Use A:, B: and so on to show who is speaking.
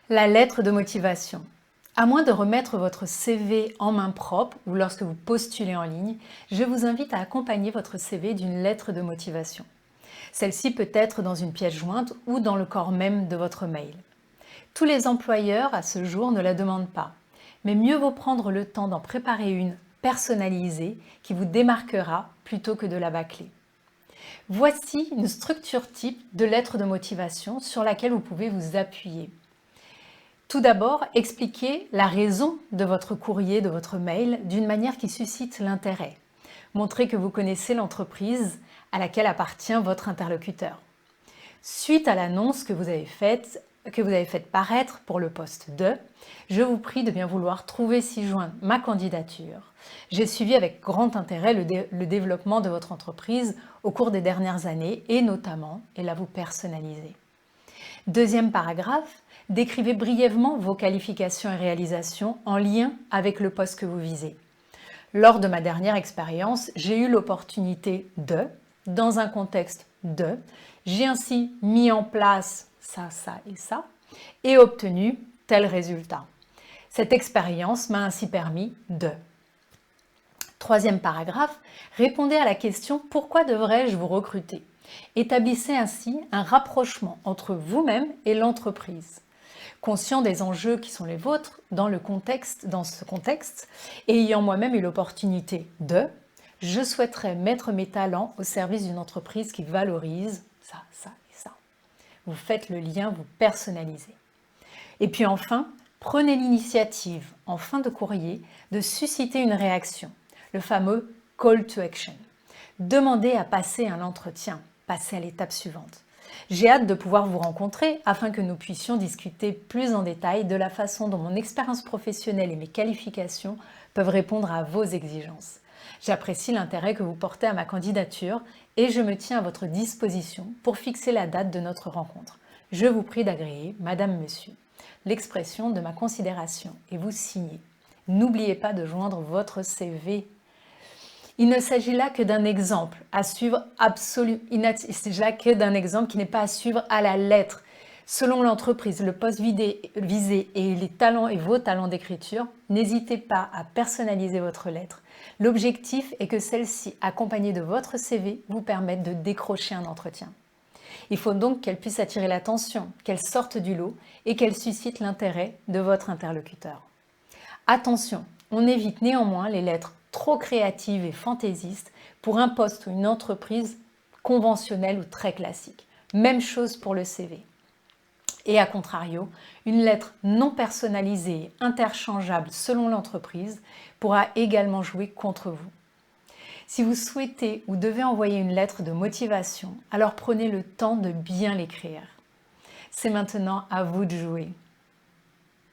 A: La lettre de motivation. À moins de remettre votre CV en main propre ou lorsque vous postulez en ligne, je vous invite à accompagner votre CV d'une lettre de motivation. Celle-ci peut être dans une pièce jointe ou dans le corps même de votre mail. Tous les employeurs à ce jour ne la demandent pas, mais mieux vaut prendre le temps d'en préparer une personnalisée qui vous démarquera plutôt que de la bâcler. Voici une structure type de lettre de motivation sur laquelle vous pouvez vous appuyer. Tout d'abord, expliquez la raison de votre courrier, de votre mail, d'une manière qui suscite l'intérêt. Montrez que vous connaissez l'entreprise à laquelle appartient votre interlocuteur. Suite à l'annonce que vous avez faite paraître pour le poste 2, je vous prie de bien vouloir trouver ci-joint ma candidature. J'ai suivi avec grand intérêt le développement de votre entreprise au cours des dernières années et notamment, et là vous personnalisez. Deuxième paragraphe, décrivez brièvement vos qualifications et réalisations en lien avec le poste que vous visez. Lors de ma dernière expérience, j'ai eu l'opportunité de, dans un contexte de, j'ai ainsi mis en place ça, ça et ça, et obtenu tel résultat. Cette expérience m'a ainsi permis de. Troisième paragraphe, répondez à la question « Pourquoi devrais-je vous recruter ?» Établissez ainsi un rapprochement entre vous-même et l'entreprise. Conscient des enjeux qui sont les vôtres dans ce contexte, et ayant moi-même eu l'opportunité de, je souhaiterais mettre mes talents au service d'une entreprise qui valorise ça, ça et ça. Vous faites le lien, vous personnalisez. Et puis enfin, prenez l'initiative, en fin de courrier, de susciter une réaction, le fameux call to action. Demandez à passer un entretien, passer à l'étape suivante. J'ai hâte de pouvoir vous rencontrer afin que nous puissions discuter plus en détail de la façon dont mon expérience professionnelle et mes qualifications peuvent répondre à vos exigences. J'apprécie l'intérêt que vous portez à ma candidature et je me tiens à votre disposition pour fixer la date de notre rencontre. Je vous prie d'agréer, Madame, Monsieur, l'expression de ma considération et vous signez. N'oubliez pas de joindre votre CV. Il ne s'agit là que d'un exemple à suivre qui n'est pas à suivre à la lettre. Selon l'entreprise, le poste visé et les talents et vos talents d'écriture, n'hésitez pas à personnaliser votre lettre. L'objectif est que celle-ci, accompagnée de votre CV, vous permette de décrocher un entretien. Il faut donc qu'elle puisse attirer l'attention, qu'elle sorte du lot et qu'elle suscite l'intérêt de votre interlocuteur. Attention, on évite néanmoins les lettres trop créatives et fantaisistes pour un poste ou une entreprise conventionnelle ou très classique. Même chose pour le CV. Et à contrario, une lettre non personnalisée et interchangeable selon l'entreprise pourra également jouer contre vous. Si vous souhaitez ou devez envoyer une lettre de motivation, alors prenez le temps de bien l'écrire. C'est maintenant à vous de jouer.